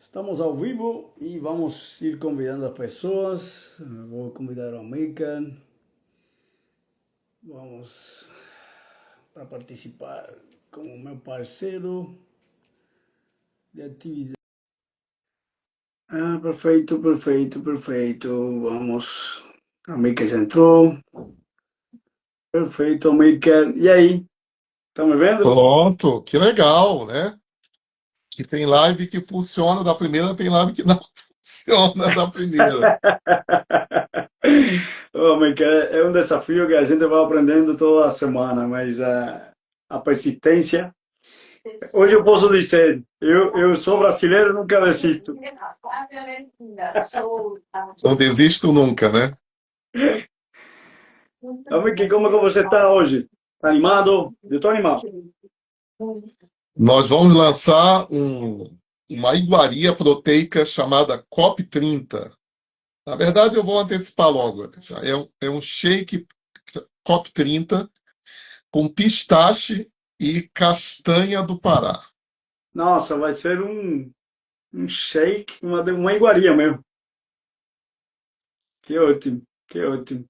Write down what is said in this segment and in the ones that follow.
Estamos ao vivo e vamos ir convidando as pessoas. Vou convidar o Amílcar. Vamos para participar como meu parceiro de atividade. Perfeito, perfeito, perfeito. Vamos. A Amílcar já entrou. Perfeito, Amílcar. E aí? Tá me vendo? Pronto, que legal, né? Que tem live que funciona da primeira, tem live que não funciona da primeira. Oh, Amílcar, é um desafio que a gente vai aprendendo toda semana, mas a persistência. Hoje eu posso dizer, eu sou brasileiro, nunca desisto. Não desisto nunca, né? Amigo, como é que você está hoje? Tá animado? Eu estou animado. Nós vamos lançar uma iguaria proteica chamada COP30. Na verdade, eu vou antecipar logo. É um shake COP30 com pistache e castanha do Pará. Nossa, vai ser um shake, uma iguaria mesmo. Que ótimo, que ótimo.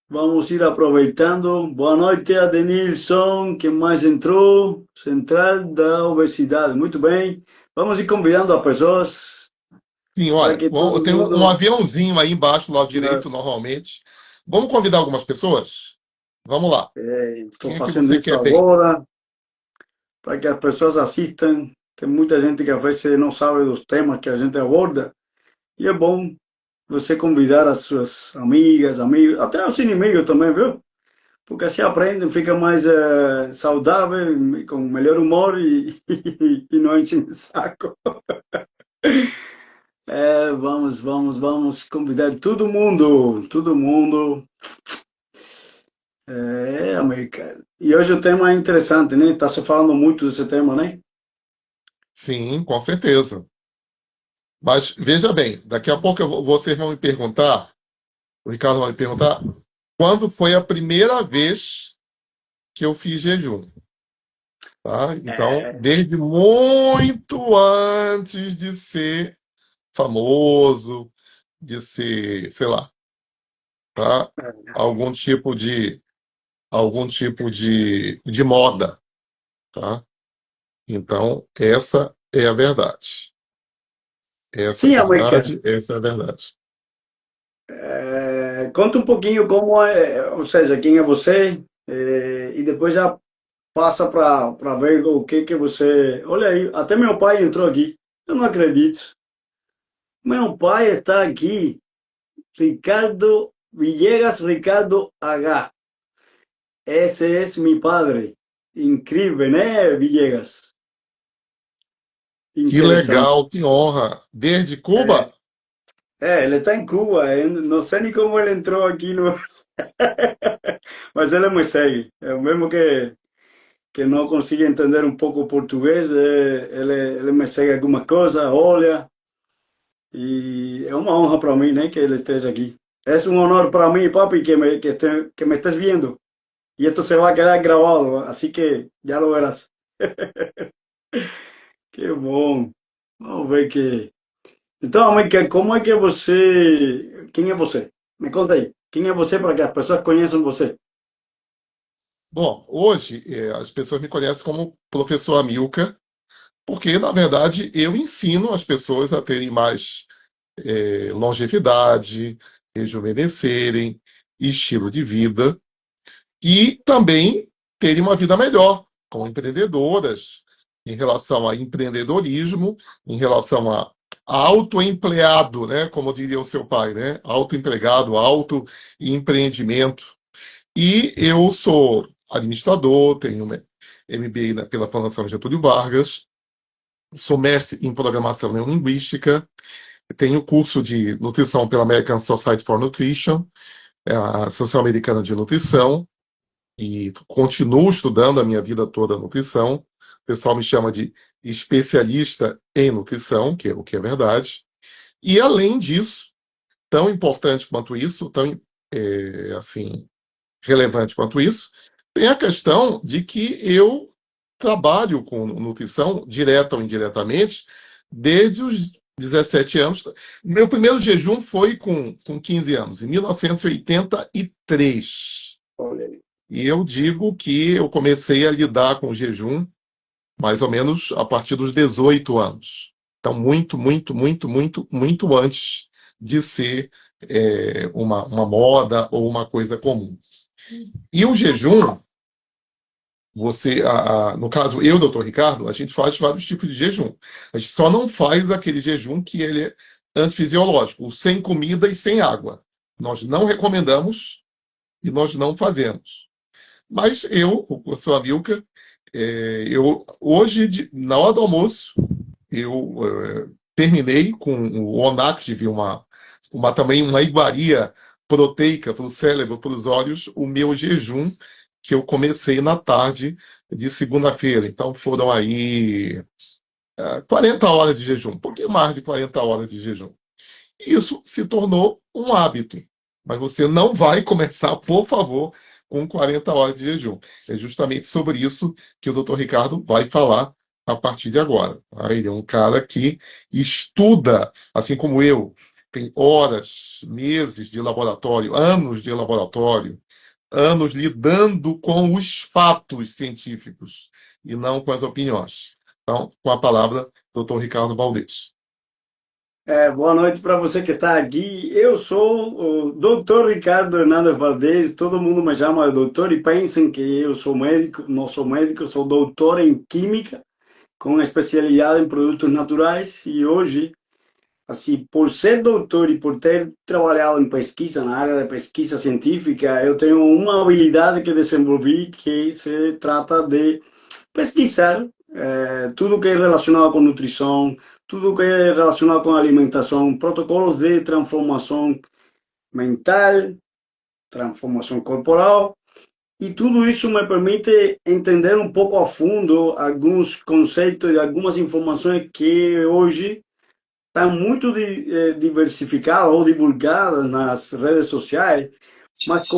Vamos ir aproveitando. Boa noite, Adenilson. Quem mais entrou? Central da Obesidade. Muito bem. Vamos ir convidando as pessoas Sim, para olha, que eu todo tenho um mundo. aviãozinho aí embaixo, do lado direito, normalmente. Vamos convidar algumas pessoas? Vamos lá. Estou Quem é que fazendo você isso quer bem? agora, para que as pessoas assistam. Tem muita gente que às vezes não sabe dos temas que a gente aborda, e é bom você convidar as suas amigas, amigos, até os inimigos também, viu? Porque assim aprendem, fica mais saudável, com melhor humor e não enchem o saco. Vamos convidar todo mundo, todo mundo. América. E hoje o tema é interessante, né? Está se falando muito desse tema, né? Sim, com certeza. Mas veja bem, daqui a pouco vocês vão me perguntar, o Ricardo vai me perguntar, quando foi a primeira vez que eu fiz jejum, tá? Então, desde muito antes de ser famoso, de ser, sei lá, tá? Algum tipo de algum tipo de moda, tá? Então, essa é a verdade. Essa é a Sim, América. verdade, essa é a verdade. Conta um pouquinho como é, ou seja, quem é você, e depois já passa para ver o que que você. Olha aí, até meu pai entrou aqui. Eu não acredito. Meu pai está aqui, Ricardo Villegas, Ricardo H. Esse é meu padre. Incrível, né, Villegas? Que Interessante. legal, que honra. Desde Cuba? Ele está em Cuba. Eu não sei nem como ele entrou aqui no. Mas ele me segue. É o mesmo que não consigo entender um pouco o português, ele me segue alguma coisa, olha, e é uma honra para mim, né, que ele esteja aqui. É um honor para mim, papi, que me estés viendo. E esto se va a quedar grabado, así que ya lo verás. Que bom. Vamos ver que. Então, amiga, como é que você. Quem é você? Me conta aí. Quem é você para que as pessoas conheçam você? Bom, hoje as pessoas me conhecem como professor Amilcar, porque, na verdade, eu ensino as pessoas a terem mais longevidade, rejuvenescerem, estilo de vida e também terem uma vida melhor, como empreendedoras, em relação a empreendedorismo, em relação a autoempleado, né? Como diria o seu pai, né? Autoempregado, autoempreendimento. E eu sou administrador, tenho MBA pela Fundação Getúlio Vargas, sou mestre em programação neurolinguística, tenho curso de nutrição pela American Society for Nutrition, a Associação Americana de Nutrição, e continuo estudando a minha vida toda nutrição. O pessoal me chama de especialista em nutrição, que é o que é verdade. E além disso, tão importante quanto isso, tão assim relevante quanto isso, tem a questão de que eu trabalho com nutrição, direta ou indiretamente, desde os 17 anos. Meu primeiro jejum foi com 15 anos, em 1983. Olha aí. E eu digo que eu comecei a lidar com o jejum mais ou menos a partir dos 18 anos. Então, muito, muito, muito, muito, muito antes de ser uma moda ou uma coisa comum. E o jejum, no caso, eu, doutor Ricardo, a gente faz vários tipos de jejum. A gente só não faz aquele jejum que ele é antifisiológico, o sem comida e sem água. Nós não recomendamos e nós não fazemos. Mas eu, o professor Amilcar, hoje, na hora do almoço, eu terminei com o Onact, também uma iguaria proteica para o cérebro, para os olhos, o meu jejum que eu comecei na tarde de segunda-feira. Então foram aí 40 horas de jejum, um pouquinho mais de 40 horas de jejum. Isso se tornou um hábito. Mas você não vai começar, por favor, com 40 horas de jejum. É justamente sobre isso que o doutor Ricardo vai falar a partir de agora. Tá? Ele é um cara que estuda, assim como eu, tem horas, meses de laboratório, anos lidando com os fatos científicos e não com as opiniões. Então, com a palavra, doutor Ricardo Valdez. Boa noite para você que está aqui. Eu sou o Dr. Ricardo Hernandes Valdez. Todo mundo me chama de doutor e pensem que eu sou médico. Não sou médico, sou doutor em Química, com especialidade em produtos naturais. E hoje, assim, por ser doutor e por ter trabalhado em pesquisa, na área de pesquisa científica, eu tenho uma habilidade que desenvolvi que se trata de pesquisar tudo que é relacionado com nutrição, tudo que é relacionado com alimentação, protocolos de transformação mental, transformação corporal, e tudo isso me permite entender um pouco a fundo alguns conceitos e algumas informações que hoje estão muito diversificadas ou divulgadas nas redes sociais, mas com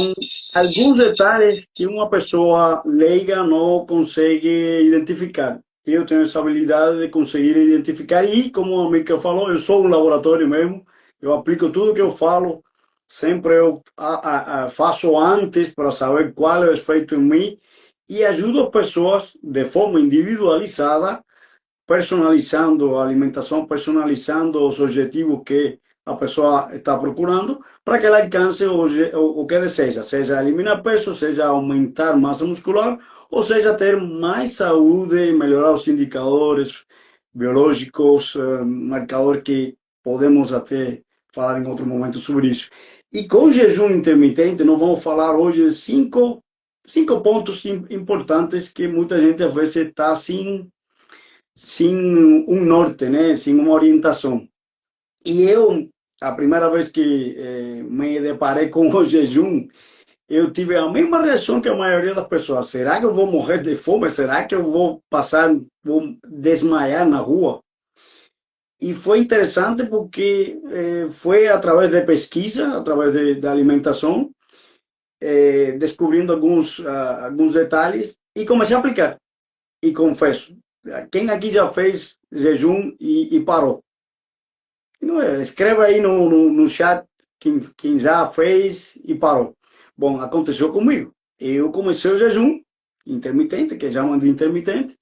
alguns detalhes que uma pessoa leiga não consegue identificar. Eu tenho essa habilidade de conseguir identificar e, como a Mica falou, eu sou um laboratório mesmo, eu aplico tudo que eu falo, sempre eu faço antes para saber qual é o efeito em mim e ajudo as pessoas de forma individualizada, personalizando a alimentação, personalizando os objetivos que a pessoa está procurando, para que ela alcance o que deseja, seja eliminar peso, seja aumentar massa muscular, ou seja ter mais saúde, melhorar os indicadores biológicos, marcador que podemos até falar em outro momento sobre isso. E com jejum intermitente, nós vamos falar hoje de cinco pontos importantes que muita gente às vezes está sem um norte, né? Sem uma orientação. E eu, a primeira vez que me deparei com o jejum, eu tive a mesma reação que a maioria das pessoas. Será que eu vou morrer de fome? Será que eu vou vou desmaiar na rua? E foi interessante porque foi através de pesquisa, através de alimentação, descobrindo alguns detalhes e comecei a aplicar. E confesso, quem aqui já fez jejum e parou? Não é? Escreva aí no chat quem já fez e parou. Bom, aconteceu comigo. Eu comecei o jejum intermitente, que chamam de intermitente,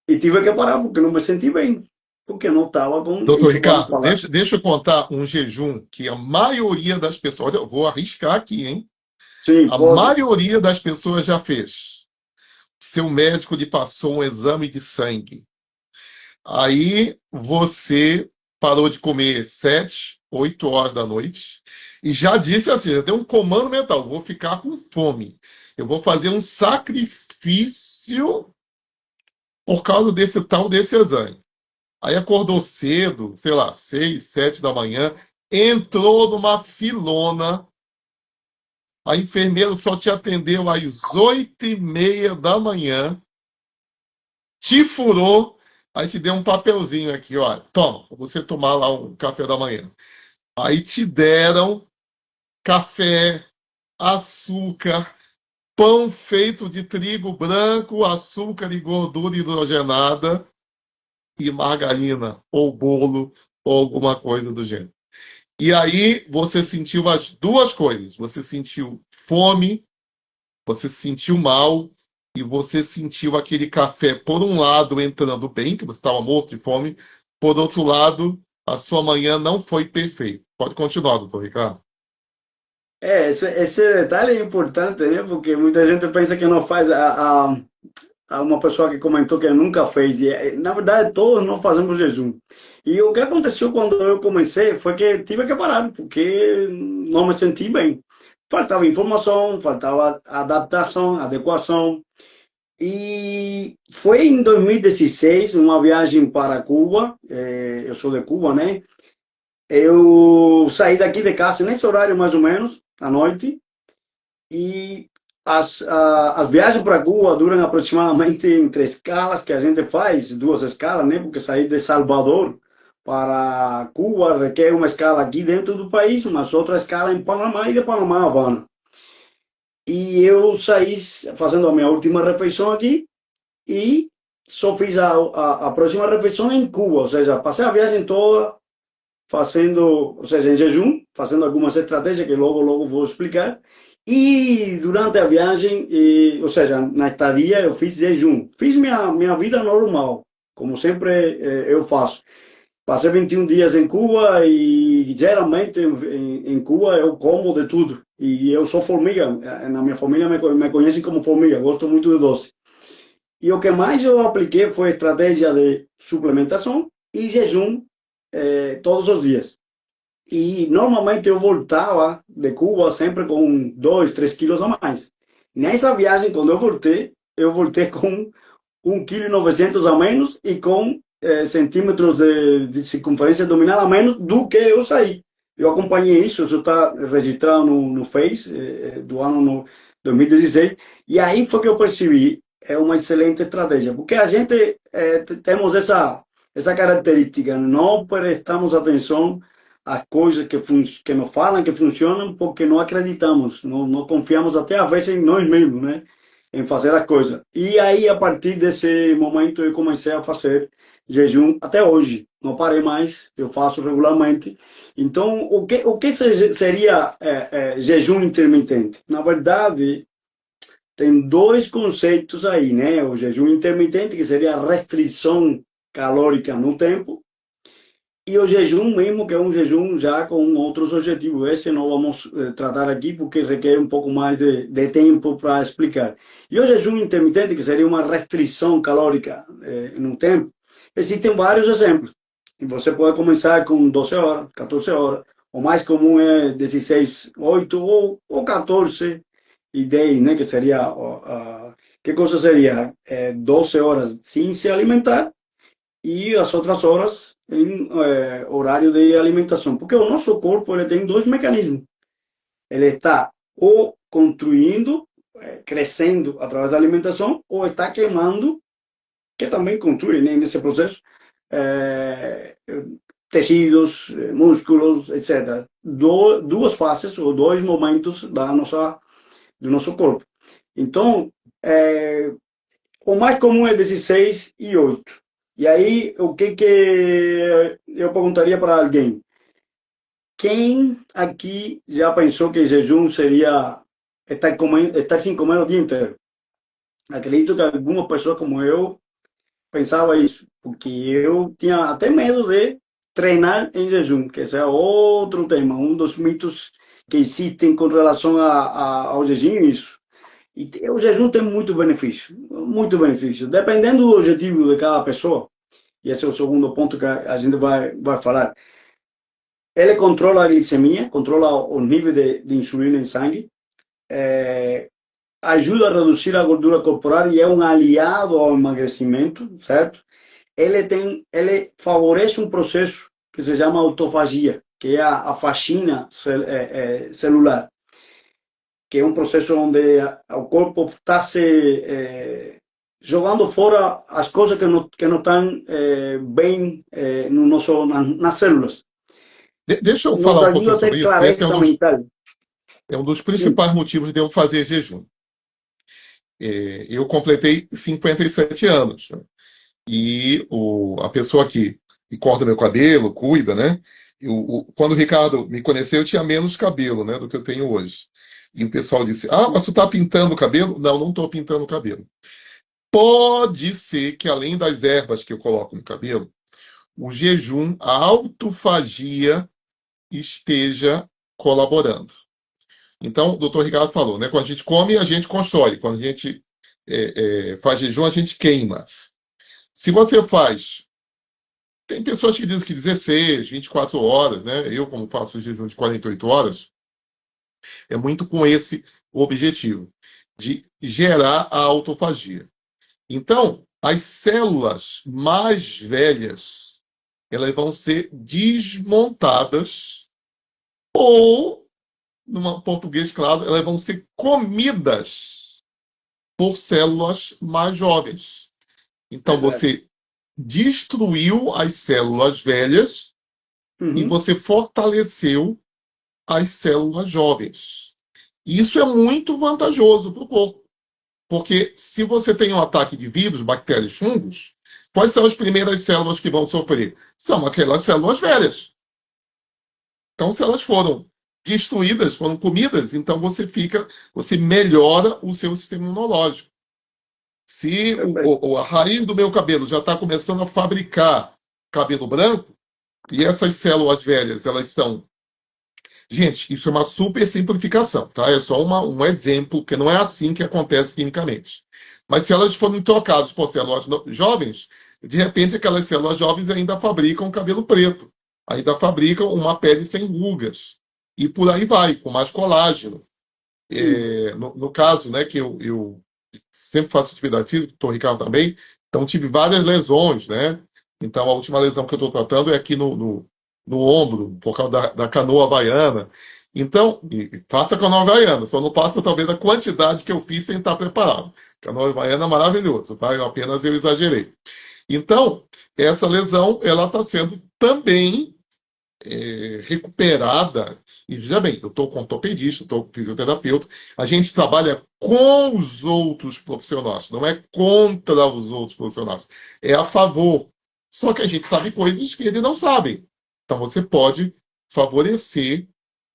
e tive que parar porque não me senti bem. Porque não estava com Doutor isso. Vamos Ricardo, falar. deixa eu contar um jejum que a maioria das pessoas, olha, eu vou arriscar aqui, hein? Sim, A pode. maioria das pessoas já fez. Seu médico lhe passou um exame de sangue. Aí você parou de comer 7, 8 horas da noite e já disse assim, já deu um comando mental, vou ficar com fome. Eu vou fazer um sacrifício por causa desse exame. Aí acordou cedo, sei lá, 6, 7 da manhã, entrou numa filona. A enfermeira só te atendeu às 8h30 da manhã, te furou, aí te deu um papelzinho aqui, ó. Toma, pra você tomar lá um café da manhã. Aí te deram café, açúcar, pão feito de trigo branco, açúcar e gordura hidrogenada. e margarina, ou bolo, ou alguma coisa do gênero. E aí você sentiu as duas coisas. Você sentiu fome, você se sentiu mal e você sentiu aquele café, por um lado, entrando bem, que você estava morto de fome, por outro lado, a sua manhã não foi perfeita. Pode continuar, doutor Ricardo. Esse detalhe é importante, né? Porque muita gente pensa que não faz. A uma pessoa que comentou que nunca fez. E, na verdade, todos nós fazemos jejum. E o que aconteceu quando eu comecei foi que tive que parar, porque não me senti bem. Faltava informação, faltava adaptação, adequação. E foi em 2016, uma viagem para Cuba. Eu sou de Cuba, né? Eu saí daqui de casa nesse horário mais ou menos, à noite, e as viagens para Cuba duram aproximadamente entre escalas que a gente faz, duas escalas, né? Porque sair de Salvador para Cuba requer uma escala aqui dentro do país, mas outra escala em Panamá e de Panamá a Havana. E eu saí fazendo a minha última refeição aqui e só fiz a próxima refeição em Cuba, ou seja, passei a viagem toda fazendo, ou seja, em jejum, fazendo algumas estratégias que logo vou explicar. E durante a viagem, ou seja, na estadia, eu fiz jejum. Fiz minha vida normal, como sempre eu faço. Passei 21 dias em Cuba e geralmente em Cuba eu como de tudo. E eu sou formiga, na minha família me conhecem como formiga, gosto muito de doce. E o que mais eu apliquei foi estratégia de suplementação e jejum todos os dias. E normalmente eu voltava de Cuba sempre com 2, 3 quilos a mais. Nessa viagem, quando eu voltei com 1,9 kg a menos e com centímetros de circunferência abdominal a menos do que eu saí. Eu acompanhei isso está registrado no Face do ano no 2016, e aí foi que eu percebi, é uma excelente estratégia, porque a gente temos essa característica, não prestamos atenção às coisas que nos falam que funcionam porque não acreditamos, não confiamos até às vezes em nós mesmos, né? Em fazer a coisa. E aí, a partir desse momento, eu comecei a fazer jejum até hoje. Não parei mais, eu faço regularmente. Então, o que seria jejum intermitente? Na verdade, tem dois conceitos aí, né? O jejum intermitente, que seria a restrição calórica no tempo, e o jejum mesmo, que é um jejum já com outros objetivos. Esse não vamos tratar aqui porque requer um pouco mais de tempo para explicar. E o jejum intermitente, que seria uma restrição calórica no tempo, existem vários exemplos. E você pode começar com 12 horas, 14 horas. O mais comum é 16, 8 ou 14 e 10, né? Que seria... que coisa seria? 12 horas sem se alimentar e as outras horas em horário de alimentação. Porque o nosso corpo ele tem dois mecanismos. Ele está ou construindo, crescendo através da alimentação, ou está queimando, que também contribui, né, nesse processo, eh, tecidos, músculos, etc. Duas fases ou dois momentos do nosso corpo. Então, o mais comum é 16 e 8. E aí, o que eu perguntaria para alguém? Quem aqui já pensou que jejum seria estar sem comer o dia inteiro? Acredito que algumas pessoas como eu pensava isso, porque eu tinha até medo de treinar em jejum, que esse é outro tema, um dos mitos que existem com relação ao jejum, isso. E o jejum tem muito benefício, dependendo do objetivo de cada pessoa. E esse é o segundo ponto que a gente vai falar. Ele controla a glicemia, controla o nível de insulina em sangue, ajuda a reduzir a gordura corporal e é um aliado ao emagrecimento, certo? Ele favorece um processo que se chama autofagia, que é a faxina celular, que é um processo onde o corpo está jogando fora as coisas que não estão bem no nas células. Deixa eu Nos falar um ajuda pouquinho a ter sobre isso, porque esse clareza mental. é um dos Sim. principais motivos de eu fazer jejum. Eu completei 57 anos. e a pessoa que corta meu cabelo, cuida, né? Quando o Ricardo me conheceu, eu tinha menos cabelo, né, do que eu tenho hoje. E o pessoal disse: Ah, mas tu tá pintando o cabelo? Não, não estou pintando o cabelo. Pode ser que, além das ervas que eu coloco no cabelo, o jejum, a autofagia esteja colaborando. Então, o doutor Ricardo falou, né? Quando a gente come, a gente constrói. Quando a gente faz jejum, a gente queima. Se você faz. Tem pessoas que dizem que 16, 24 horas, né? Eu, como faço jejum de 48 horas, é muito com esse objetivo, de gerar a autofagia. Então, as células mais velhas, elas vão ser desmontadas ou, num português claro, elas vão ser comidas por células mais jovens. Então, Verdade. você destruiu as células velhas e Uhum. você fortaleceu as células jovens. Isso é muito vantajoso para o corpo, porque se você tem um ataque de vírus, bactérias, fungos, quais são as primeiras células que vão sofrer? São aquelas células velhas. Então, se elas foram destruídas, foram comidas, então você melhora o seu sistema imunológico. Se Perfeito. a raiz do meu cabelo já está começando a fabricar cabelo branco, e essas células velhas, elas são. Gente, isso é uma super simplificação, tá? É só um exemplo, porque não é assim que acontece quimicamente. Mas se elas forem trocadas por células jovens, de repente aquelas células jovens ainda fabricam cabelo preto, ainda fabricam uma pele sem rugas. E por aí vai, com mais colágeno. Sim. No caso, né, que eu sempre faço atividade física, o Ricardo também, então tive várias lesões, né? Então a última lesão que eu estou tratando é aqui no ombro, por causa da canoa havaiana. Então, faça a canoa havaiana, só não passa talvez a quantidade que eu fiz sem estar preparado. Canoa havaiana é maravilhoso, tá? Eu exagerei. Então, essa lesão, ela está sendo também recuperada. E veja bem, eu estou com ortopedista, estou com fisioterapeuta. A gente trabalha com os outros profissionais, não é contra os outros profissionais, é a favor. Só que a gente sabe coisas que eles não sabem. Então você pode favorecer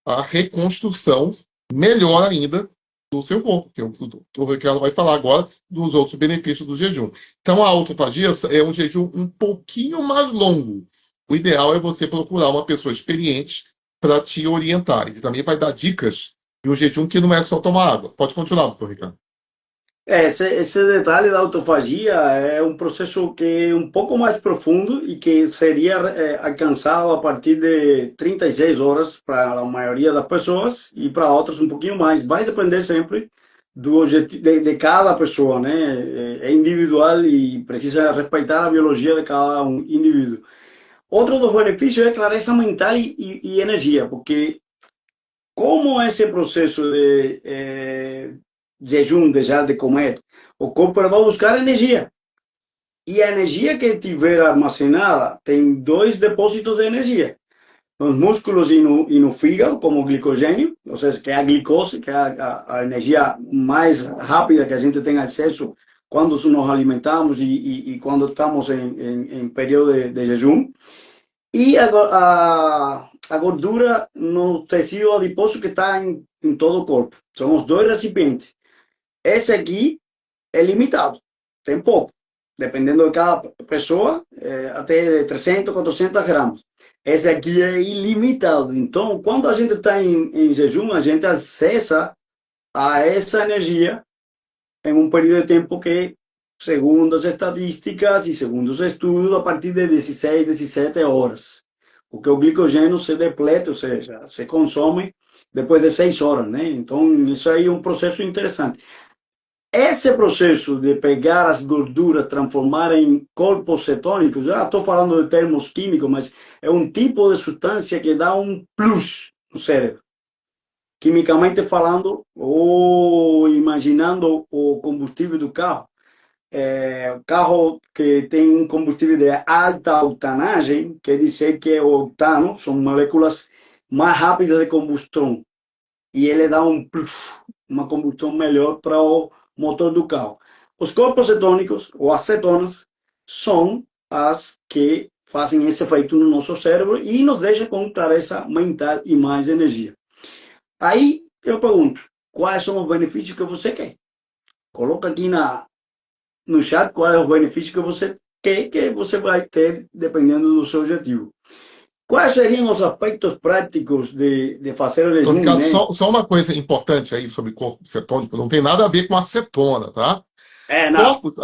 a reconstrução melhor ainda do seu corpo, que o Ricardo vai falar agora dos outros benefícios do jejum. Então, a autofagia é um jejum um pouquinho mais longo. O ideal é você procurar uma pessoa experiente para te orientar. Ele também vai dar dicas de um jejum que não é só tomar água. Pode continuar, doutor Ricardo. Esse detalhe da autofagia é um processo que é um pouco mais profundo e que seria alcançado a partir de 36 horas para a maioria das pessoas e para outras um pouquinho mais. Vai depender sempre do objetivo de cada pessoa, né? É individual e precisa respeitar a biologia de cada um indivíduo. Outro dos benefícios é clareza mental e energia, porque como esse processo de jejum, deixar de comer, o corpo vai buscar energia. E a energia que tiver armazenada tem dois depósitos de energia. Nos músculos e no fígado, como glicogênio, ou seja, que é a glicose, que é a energia mais rápida que a gente tem acesso quando nos alimentamos e quando estamos em período de jejum. E a gordura no tecido adiposo que está em todo o corpo. São os dois recipientes. Esse aqui é limitado, tem pouco. Dependendo de cada pessoa, até 300, 400 gramas. Esse aqui é ilimitado. Então, quando a gente está em jejum, a gente acessa a essa energia em um período de tempo que, segundo as estatísticas e segundo os estudos, a partir de 16, 17 horas. Porque o glicogênio se depleta, ou seja, se consome depois de 6 horas, né? Então, isso aí é um processo interessante. Esse processo de pegar as gorduras, transformar em corpos cetônicos, já estou falando de termos químicos, mas é um tipo de substância que dá um plus no cérebro. Quimicamente falando, ou imaginando o combustível do carro, carro que tem um combustível de alta octanagem, quer dizer que o octano são moléculas mais rápidas de combustão e ele dá um plus, uma combustão melhor para o motor do carro. Os corpos cetônicos, ou acetonas, são as que fazem esse efeito no nosso cérebro e nos deixam com clareza mental e mais energia. Aí eu pergunto, quais são os benefícios que você quer? Coloca aqui no chat qual é o benefício que você quer que você vai ter dependendo do seu objetivo. Quais seriam os aspectos práticos de fazer o Então, jejum, Ricardo, né? só uma coisa importante aí sobre corpo cetônico, não tem nada a ver com acetona, tá? É, não. Corpo,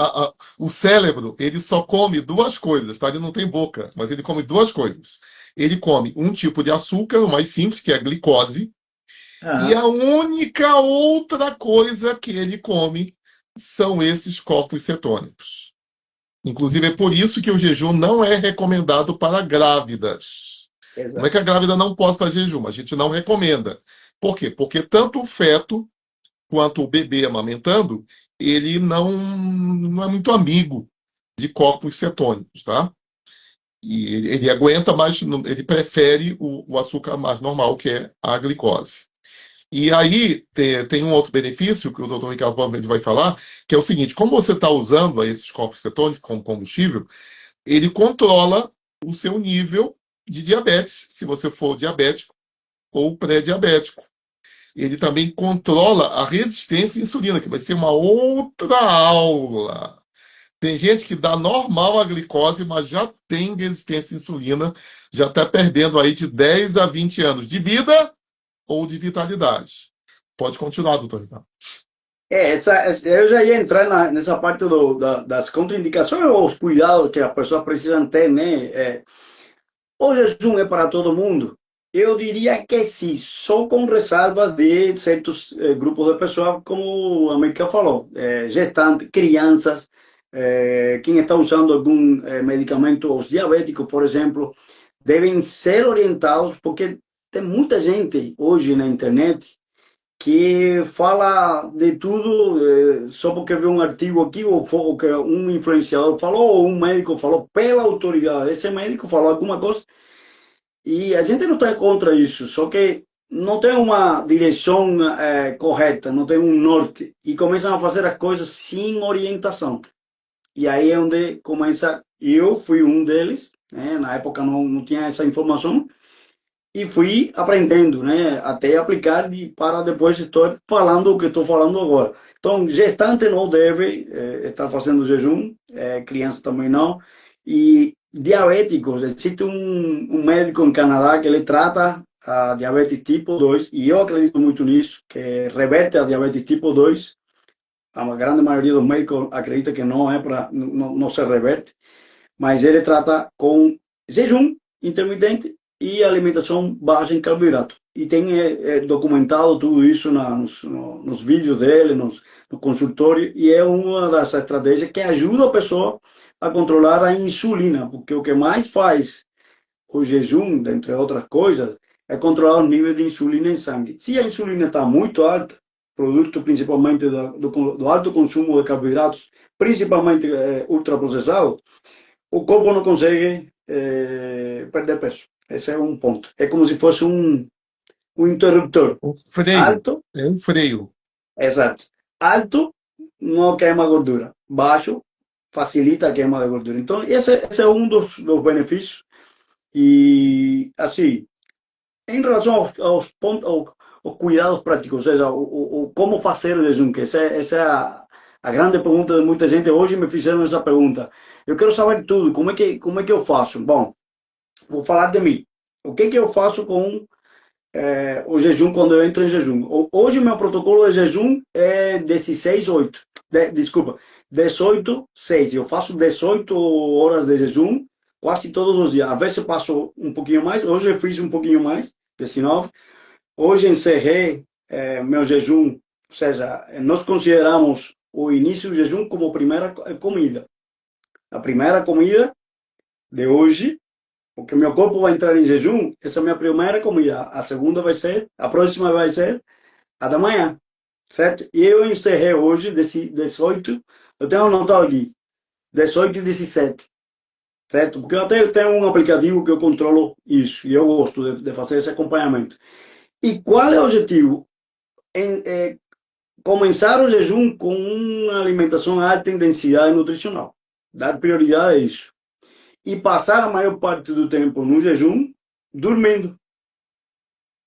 o cérebro, ele só come duas coisas, tá? Ele não tem boca, mas ele come duas coisas. Ele come um tipo de açúcar, o mais simples, que é a glicose, e Aham. a única outra coisa que ele come são esses corpos cetônicos. Inclusive, é por isso que o jejum não é recomendado para grávidas. Não é que Exato. a grávida não possa fazer jejum, a gente não recomenda. Por quê? Porque tanto o feto quanto o bebê amamentando, ele não é muito amigo de corpos cetônicos, tá? E ele aguenta, mas ele prefere o açúcar mais normal, que é a glicose. E aí tem um outro benefício que o doutor Ricardo provavelmente vai falar, que é o seguinte: como você está usando aí esses corpos cetônicos como combustível, ele controla o seu nível de diabetes, se você for diabético ou pré-diabético. Ele também controla a resistência à insulina, que vai ser uma outra aula. Tem gente que dá normal a glicose, mas já tem resistência à insulina, já está perdendo aí de 10 a 20 anos de vida ou de vitalidade. Pode continuar, doutor Ricardo. Eu já ia entrar nessa parte das contraindicações ou os cuidados que as pessoas precisam ter, né? O jejum é para todo mundo? Eu diria que sim, só com ressalvas de certos grupos de pessoas, como a América falou, gestantes, crianças, quem está usando algum medicamento, os diabéticos, por exemplo, devem ser orientados, porque tem muita gente hoje na internet que fala de tudo só porque viu um artigo aqui, ou que um influenciador falou, ou um médico falou pela autoridade. Esse médico falou alguma coisa e a gente não está contra isso, só que não tem uma direção correta, não tem um norte, e começam a fazer as coisas sem orientação. E aí é onde começa. Eu fui um deles, né? Na época não tinha essa informação, e fui aprendendo, né? Até aplicar e para depois estou falando o que estou falando agora. Então, gestante não deve estar fazendo jejum, criança também não. E diabéticos, existe um médico em Canadá que ele trata a diabetes tipo 2 e eu acredito muito nisso, que reverte a diabetes tipo 2. A grande maioria dos médicos acredita que não é para, não se reverte, mas ele trata com jejum intermitente e alimentação baixa em carboidrato. E tem documentado tudo isso nos vídeos dele, no consultório, e é uma das estratégias que ajuda a pessoa a controlar a insulina, porque o que mais faz o jejum, entre outras coisas, é controlar o nível de insulina em sangue. Se a insulina está muito alta, produto principalmente do alto consumo de carboidratos, principalmente ultraprocessados, o corpo não consegue perder peso. Esse é um ponto. É como se fosse um interruptor. O freio. Alto, É um freio. exato. Alto, não queima gordura. Baixo, facilita a queima de gordura. Então, esse é um dos benefícios. E, assim, em relação aos pontos, aos cuidados práticos, ou seja, como fazer o jejum, que essa é a grande pergunta de muita gente. Hoje me fizeram essa pergunta. Eu quero saber tudo, como é que eu faço? Bom, vou falar de mim. O que eu faço com o jejum quando eu entro em jejum? Hoje o meu protocolo de jejum é 16/8. Desculpa, 18/6. Eu faço 18 horas de jejum quase todos os dias. Às vezes eu passo um pouquinho mais. Hoje eu fiz um pouquinho mais, 19. Hoje encerrei meu jejum, ou seja, nós consideramos o início do jejum como primeira comida. A primeira comida de hoje, porque meu corpo vai entrar em jejum, essa é a minha primeira comida. A segunda vai ser, a próxima vai ser a da manhã, certo? E eu encerrei hoje, 18, eu tenho anotado aqui, 18 e 17, certo? Porque eu até tenho um aplicativo que eu controlo isso, e eu gosto de fazer esse acompanhamento. E qual é o objetivo? Começar o jejum com uma alimentação alta em densidade nutricional. dar prioridade a isso. E passar a maior parte do tempo no jejum, dormindo.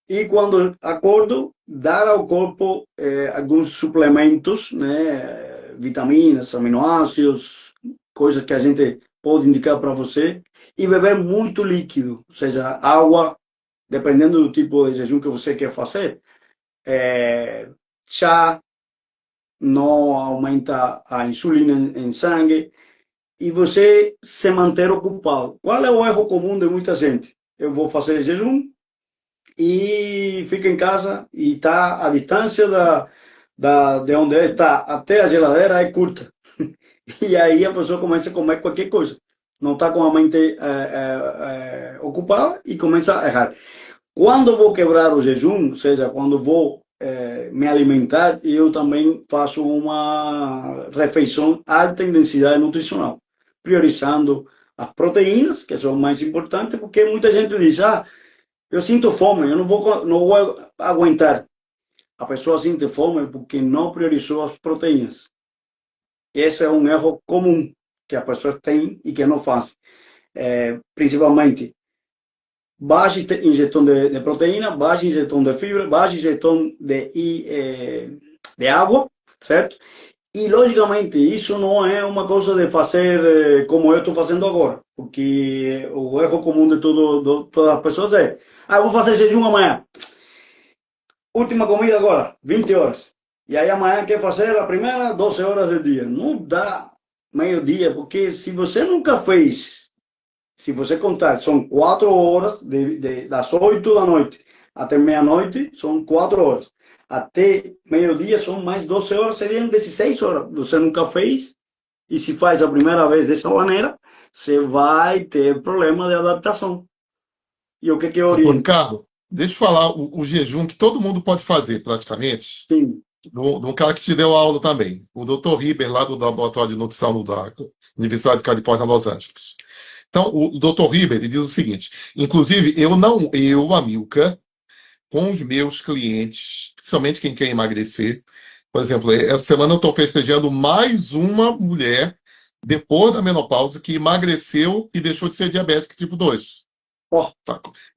E quando acordo, dar ao corpo alguns suplementos, né, vitaminas, aminoácidos, coisas que a gente pode indicar para você, e beber muito líquido, ou seja, água, dependendo do tipo de jejum que você quer fazer. Chá não aumenta a insulina em sangue, e você se manter ocupado. Qual é o erro comum de muita gente? Eu vou fazer jejum, e fica em casa e está a distância de onde está até a geladeira é curta. E aí a pessoa começa a comer qualquer coisa. Não está com a mente ocupada e começa a errar. Quando vou quebrar o jejum, ou seja, quando vou me alimentar, eu também faço uma refeição alta intensidade nutricional, priorizando as proteínas, que são mais importantes, porque muita gente diz, eu sinto fome, eu não vou aguentar. A pessoa sente fome porque não priorizou as proteínas. Esse é um erro comum que as pessoas têm e que não fazem. Principalmente, baixa ingestão de proteína, baixa ingestão de fibra, baixa ingestão de água, certo? E, logicamente, isso não é uma coisa de fazer como eu estou fazendo agora, porque o erro comum de todas as pessoas é: eu vou fazer jejum amanhã, última comida agora, 20 horas. E aí amanhã quer fazer a primeira 12 horas do dia. Não dá meio-dia, porque se você nunca fez, se você contar, são 4 horas, das 8 da noite até meia-noite, são 4 horas. Até meio-dia são mais 12 horas, seriam 16 horas. Você nunca fez, e se faz a primeira vez dessa maneira, você vai ter problema de adaptação. E o que eu Doutor oriento? Ricardo, deixa eu falar o jejum que todo mundo pode fazer, praticamente, Sim, de um cara que te deu aula também, o Dr. Riber, lá do Laboratório de Nutrição da Universidade de Califórnia, Los Angeles. Então, o Dr. Riber, ele diz o seguinte, inclusive, Amilcar, com os meus clientes, principalmente quem quer emagrecer, por exemplo, essa semana eu estou festejando mais uma mulher, depois da menopausa, que emagreceu e deixou de ser diabética tipo 2. ó,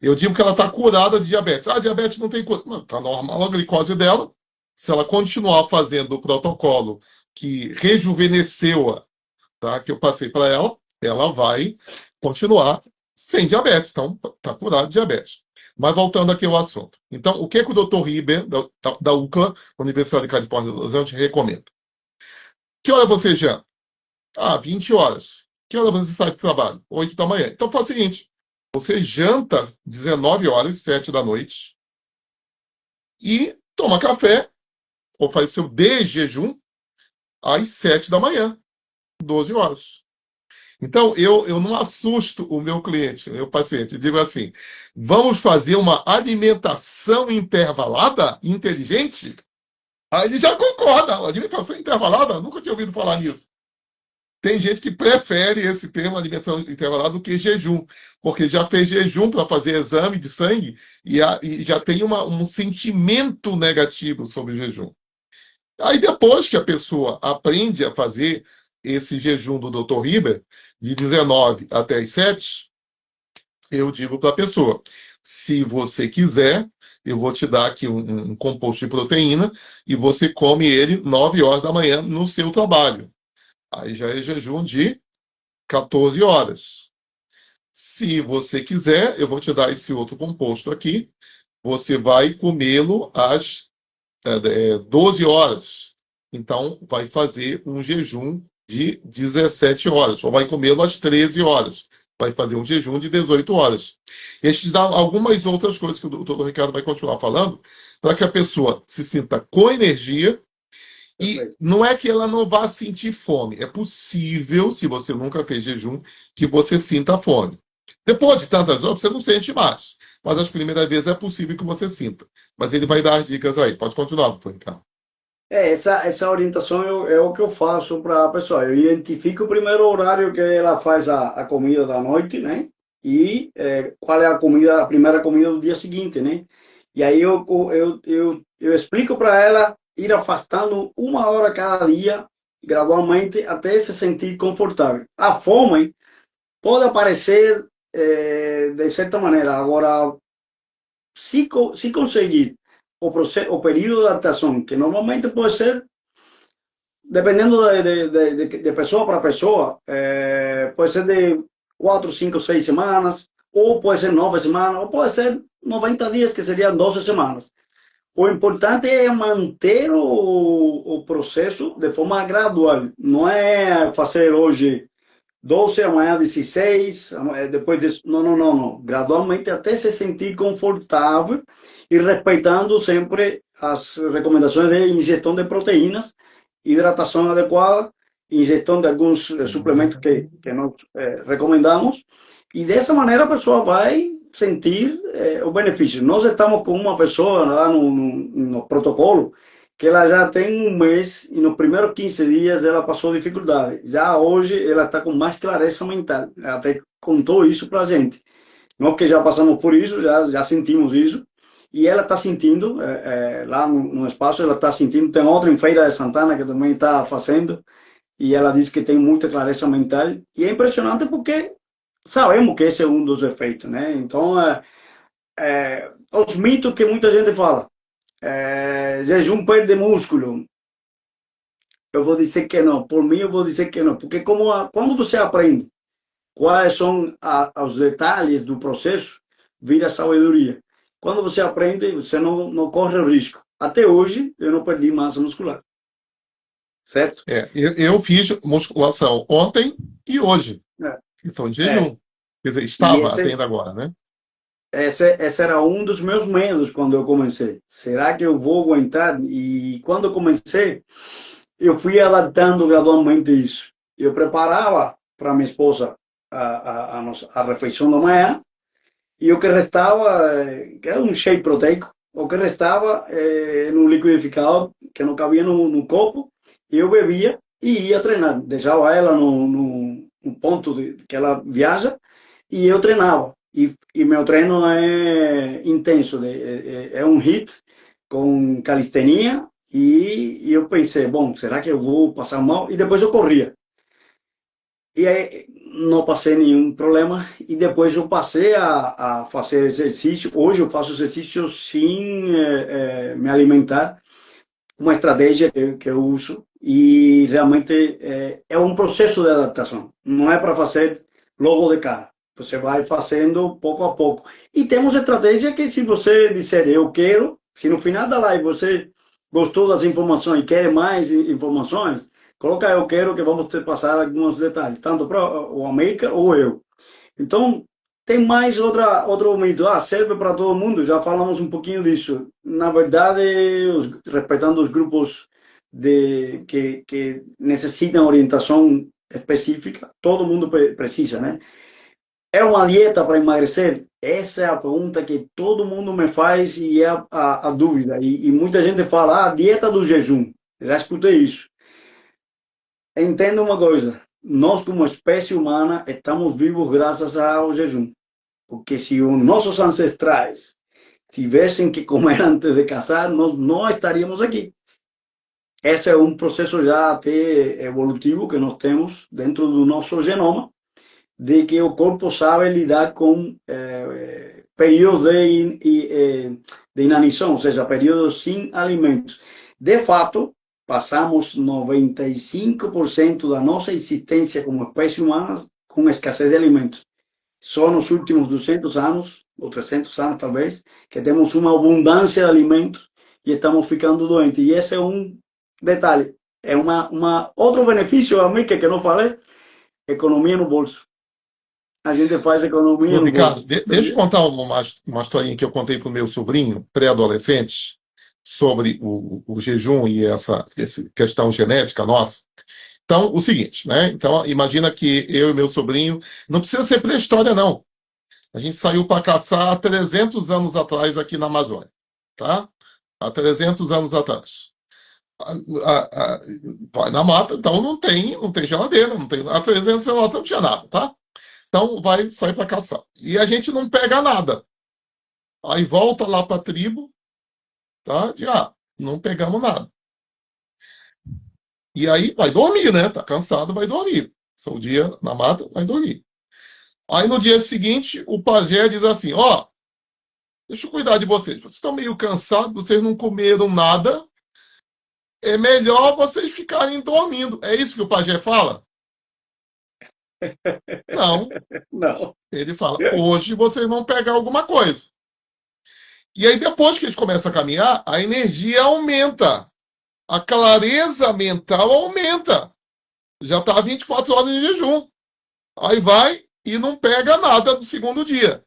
Eu digo que ela está curada de diabetes. Diabetes não tem cura. Está normal a glicose dela. Se ela continuar fazendo o protocolo que rejuvenesceu-a, tá, que eu passei para ela, ela vai continuar sem diabetes. Então, está curada de diabetes. Mas voltando aqui ao assunto. Então, o que o Dr. Riber, da UCLA, Universidade de Califórnia de Los Angeles, recomenda? Que hora você janta? 20 horas. Que hora você sai do trabalho? 8 da manhã. Então, faz o seguinte. Você janta 19 horas, 7 da noite, e toma café, ou faz seu de-jejum, às 7 da manhã, 12 horas. Então, eu não assusto o meu cliente, o meu paciente. Eu digo assim, vamos fazer uma alimentação intervalada inteligente? Aí ele já concorda. Alimentação intervalada? Nunca tinha ouvido falar nisso. Tem gente que prefere esse termo alimentação intervalada do que jejum, porque já fez jejum para fazer exame de sangue e já tem um sentimento negativo sobre o jejum. Aí depois que a pessoa aprende a fazer esse jejum do Dr. Riber, de 19 até as 7, eu digo para a pessoa, se você quiser, eu vou te dar aqui um composto de proteína e você come ele 9 horas da manhã no seu trabalho. Aí já é jejum de 14 horas. Se você quiser, eu vou te dar esse outro composto aqui. Você vai comê-lo às 12 horas. Então, vai fazer um jejum de 17 horas. Ou vai comê-lo às 13 horas. Vai fazer um jejum de 18 horas. E a gente dá algumas outras coisas que o doutor Ricardo vai continuar falando, para que a pessoa se sinta com energia. E não é que ela não vá sentir fome. É possível, se você nunca fez jejum, que você sinta fome. Depois de tantas horas, você não sente mais. Mas as primeiras vezes é possível que você sinta. Mas ele vai dar as dicas aí. Pode continuar, doutor Ricardo. essa orientação é o que eu faço para a pessoa. Eu identifico primeiro o horário que ela faz a comida da noite, né? E qual é a primeira comida do dia seguinte, né? E aí eu explico para ela ir afastando 1 hora cada dia gradualmente até se sentir confortável. A fome pode aparecer de certa maneira. Agora, se conseguir o período de adaptação, que normalmente pode ser, dependendo de pessoa para pessoa, pode ser de 4, 5, 6 semanas, ou pode ser 9 semanas, ou pode ser 90 dias, que seriam 12 semanas. O importante é manter o processo de forma gradual. Não é fazer hoje 12, amanhã 16, depois disso. Não, não, não, não. Gradualmente até se sentir confortável e respeitando sempre as recomendações de ingestão de proteínas, hidratação adequada, ingestão de alguns suplementos que nós recomendamos. E dessa maneira a pessoa vai sentir o benefício. Nós estamos com uma pessoa lá no protocolo que ela já tem um mês e nos primeiros 15 dias ela passou dificuldade. Já hoje ela está com mais clareza mental. Ela até contou isso para a gente. Nós que já passamos por isso, já sentimos isso. E ela está sentindo, lá no espaço, ela está sentindo. Tem outra em Feira de Santana que também está fazendo. E ela diz que tem muita clareza mental. E é impressionante porque sabemos que esse é um dos efeitos, né? Então, os mitos que muita gente fala. Jejum perde músculo. Eu vou dizer que não. Por mim, eu vou dizer que não. Porque quando você aprende quais são os detalhes do processo, vira sabedoria. Quando você aprende, você não corre o risco. Até hoje, eu não perdi massa muscular. Certo? Eu fiz musculação ontem e hoje. Então, em É, é. jejum. Quer dizer, E estava até ainda agora, né? esse era um dos meus medos quando eu comecei. Será que eu vou aguentar? E quando eu comecei, eu fui adaptando gradualmente isso. Eu preparava para minha esposa a refeição da manhã e o que restava, que era um shake proteico, o que restava no liquidificador, que não cabia no copo, e eu bebia e ia treinar. Deixava ela no ponto que ela viaja e eu treinava. E meu treino é intenso, é um hit com calistenia. E eu pensei, bom, será que eu vou passar mal? E depois eu corria. E aí não passei nenhum problema. E depois eu passei a fazer exercício. Hoje eu faço exercício sem me alimentar. Uma estratégia que eu uso. E realmente é um processo de adaptação. Não é para fazer logo de cara. Você vai fazendo pouco a pouco. E temos estratégia que se você disser eu quero, se no final da live você gostou das informações e quer mais informações, coloca eu quero que vamos te passar alguns detalhes, tanto para o América ou eu. Então, tem mais outro mito. Serve para todo mundo. Já falamos um pouquinho disso. Na verdade, respeitando os grupos que necessitam orientação específica, todo mundo precisa, né? É uma dieta para emagrecer? Essa é a pergunta que todo mundo me faz e é a dúvida. E muita gente fala, dieta do jejum. Já escutei isso. Entenda uma coisa, nós como espécie humana estamos vivos graças ao jejum. Porque se os nossos ancestrais tivessem que comer antes de casar, nós não estaríamos aqui. Esse é um processo já até evolutivo que nós temos dentro do nosso genoma, de que o corpo sabe lidar com períodos de inanição, ou seja, períodos sem alimentos. De fato, passamos 95% da nossa existência como espécie humana com escassez de alimentos. Só nos últimos 200 anos, ou 300 anos talvez, que temos uma abundância de alimentos e estamos ficando doentes. E esse é um detalhe. É outro benefício, América, que não falei, economia no bolso. A gente faz economia Ô, no Ricardo, bolso, deixa eu sabia? contar uma historinha que eu contei para o meu sobrinho, pré-adolescente, sobre o jejum e essa questão genética nossa. Então, o seguinte, né? Então, imagina que eu e meu sobrinho, não precisa ser pré-história, não. A gente saiu para caçar há 300 anos atrás aqui na Amazônia, tá? Há 300 anos atrás. Vai na mata, então não tem geladeira, não tem, há 300 anos atrás não tinha nada, tá? Então vai sair para caçar. E a gente não pega nada. Aí volta lá para a tribo, tá? Não pegamos nada. E aí vai dormir, né? Tá cansado, vai dormir. Seu dia na mata, vai dormir. Aí no dia seguinte, o pajé diz assim: ó, deixa eu cuidar de vocês. Vocês estão meio cansados, vocês não comeram nada. É melhor vocês ficarem dormindo. É isso que o pajé fala? Não. Não. Ele fala: hoje vocês vão pegar alguma coisa. E aí, depois que eles começam a caminhar, a energia aumenta. A clareza mental aumenta. Já está 24 horas de jejum. Aí vai e não pega nada no segundo dia.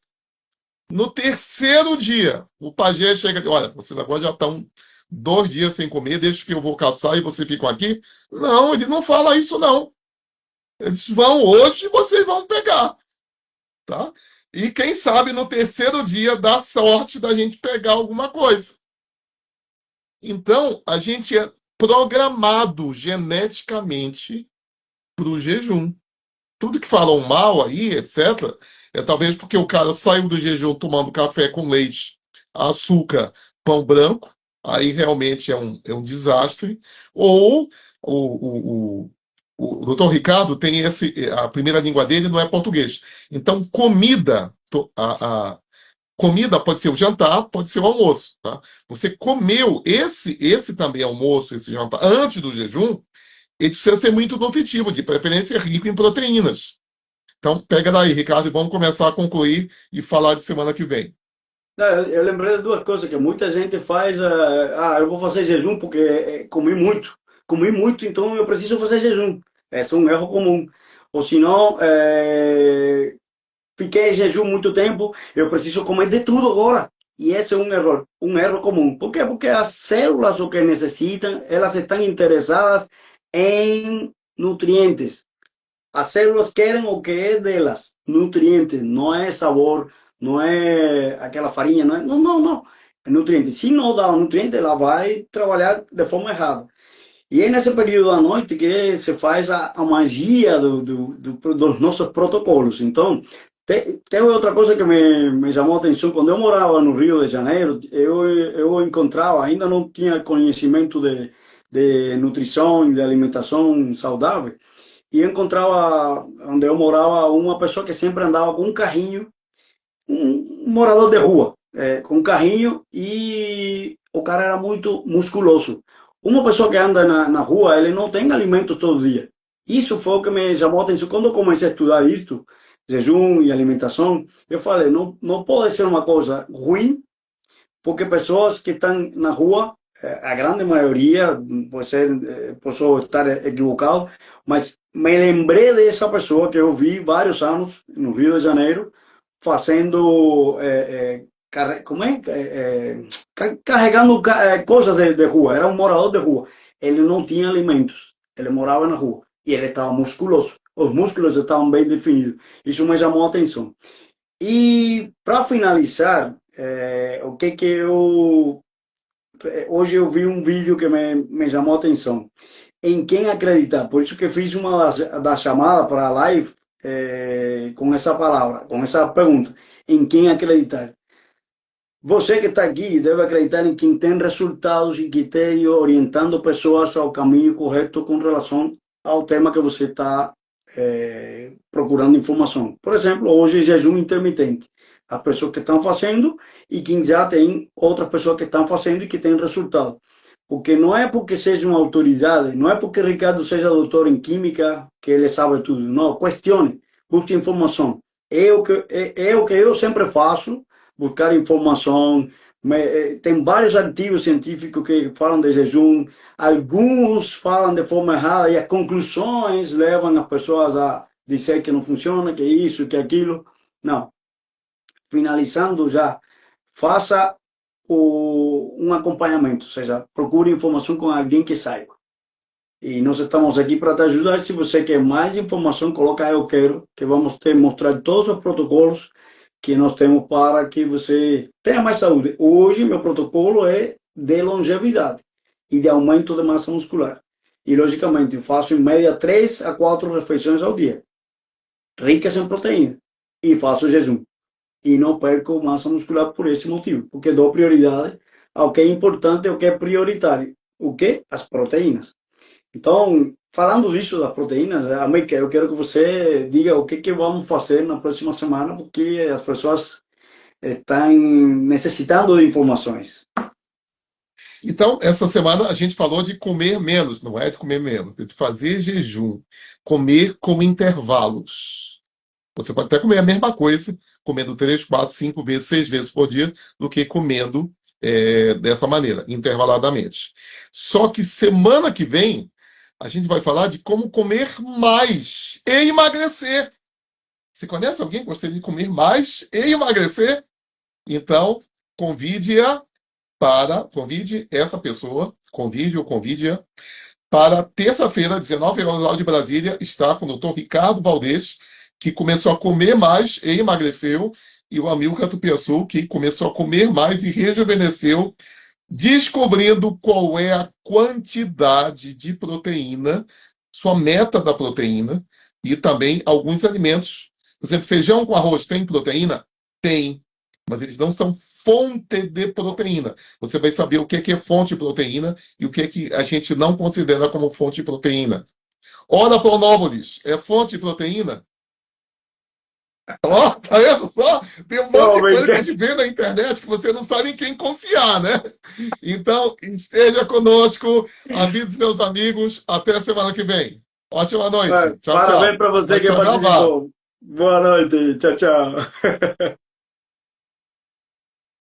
No terceiro dia, o pajé chega e olha, vocês agora já estão 2 dias sem comer, deixa que eu vou caçar e vocês ficam aqui. Não, ele não fala isso, não. Eles vão hoje, vocês vão pegar, tá? E quem sabe no terceiro dia dá sorte da gente pegar alguma coisa. Então, a gente é programado geneticamente para o jejum. Tudo que falam mal aí, etc., é talvez porque o cara saiu do jejum tomando café com leite, açúcar, pão branco, aí realmente é um desastre. Ou o doutor Ricardo tem a primeira língua dele não é português. Então, comida pode ser o jantar, pode ser o almoço. Tá? Você comeu esse também almoço, esse jantar, antes do jejum, ele precisa ser muito nutritivo, de preferência rico em proteínas. Então, pega daí, Ricardo, e vamos começar a concluir e falar de semana que vem. Não, eu lembrei de duas coisas que muita gente faz. Eu vou fazer jejum porque comi muito. Comi muito, então eu preciso fazer jejum. Esse é um erro comum. Ou senão, fiquei em jejum muito tempo, eu preciso comer de tudo agora. E esse é um erro comum. Por quê? Porque as células o que necessitam, elas estão interessadas em nutrientes. As células querem o que é delas, nutrientes, não é sabor, não é aquela farinha, não é, não, não, não. É nutriente. Se não dá nutriente, ela vai trabalhar de forma errada. E é nesse período da noite que se faz a magia dos nossos protocolos. Então, tem outra coisa que me chamou a atenção. Quando eu morava no Rio de Janeiro, eu encontrava, ainda não tinha conhecimento de nutrição e de alimentação saudável, e eu encontrava, onde eu morava, uma pessoa que sempre andava com um carrinho, um morador de rua, com um carrinho, e o cara era muito musculoso. Uma pessoa que anda na rua, ele não tem alimentos todo dia. Isso foi o que me chamou a atenção. Quando eu comecei a estudar isto, jejum e alimentação, eu falei, não, não pode ser uma coisa ruim, porque pessoas que estão na rua, a grande maioria, pode ser, posso estar equivocado, mas me lembrei dessa pessoa que eu vi vários anos no Rio de Janeiro fazendo, como é? Carregando coisas de rua, era um morador de rua. Ele não tinha alimentos, ele morava na rua e ele estava musculoso. Os músculos estavam bem definidos. Isso me chamou a atenção. E para finalizar, o que eu hoje eu vi um vídeo que me chamou a atenção. Em quem acreditar. Por isso que fiz uma das chamadas para a live com essa palavra, com essa pergunta. Em quem acreditar. Você que está aqui deve acreditar em quem tem resultados e que esteja orientando pessoas ao caminho correto com relação ao tema que você está procurando informação. Por exemplo, hoje é jejum intermitente. As pessoas que estão fazendo e quem já tem outras pessoas que estão fazendo e que têm resultado. Porque não é porque seja uma autoridade, não é porque Ricardo seja doutor em química que ele sabe tudo. Não, questione, busque informação. É o que eu sempre faço, buscar informação. Tem vários artigos científicos que falam de jejum, alguns falam de forma errada e as conclusões levam as pessoas a dizer que não funciona, que isso, que aquilo. Não. Finalizando já, faça um acompanhamento, ou seja, procure informação com alguém que saiba. E nós estamos aqui para te ajudar. Se você quer mais informação, coloca eu quero, que vamos te mostrar todos os protocolos que nós temos para que você tenha mais saúde. Hoje, meu protocolo é de longevidade e de aumento de massa muscular. E, logicamente, eu faço em média 3 a 4 refeições ao dia, ricas em proteína, e faço jejum. E não perco massa muscular por esse motivo, porque dou prioridade ao que é importante, ao que é prioritário. O que? As proteínas. Então, falando disso das proteínas, América, eu quero que você diga o que que vamos fazer na próxima semana, porque as pessoas estão necessitando de informações. Então, essa semana a gente falou de comer menos, não é de comer menos, é de fazer jejum, comer com intervalos. Você pode até comer a mesma coisa, comendo 3, 4, 5 vezes, 6 vezes por dia, do que comendo dessa maneira, intervaladamente. Só que semana que vem, a gente vai falar de como comer mais e emagrecer. Você conhece alguém que gostaria de comer mais e emagrecer? Então, convide-a convide essa pessoa, convide ou convide-a para terça-feira, 19 horas, lá de Brasília, está com o doutor Ricardo Valdez, que começou a comer mais e emagreceu, e o Amilcar Tupiaçu, que começou a comer mais e rejuvenesceu, descobrindo qual é a quantidade de proteína, sua meta da proteína, e também alguns alimentos. Por exemplo, feijão com arroz tem proteína? Tem, mas eles não são fonte de proteína. Você vai saber o que é fonte de proteína e o que a gente não considera como fonte de proteína. Ora, Pronópolis, é fonte de proteína? Ó, tá vendo só? Tem um monte Bom, de coisa que a América, gente vê na internet que você não sabe em quem confiar, né? Então, esteja conosco, avise seus amigos. Até semana que vem. Ótima noite. Tchau, parabéns tchau. para você Vai que ficar gravado. participou. Boa noite. Tchau, tchau.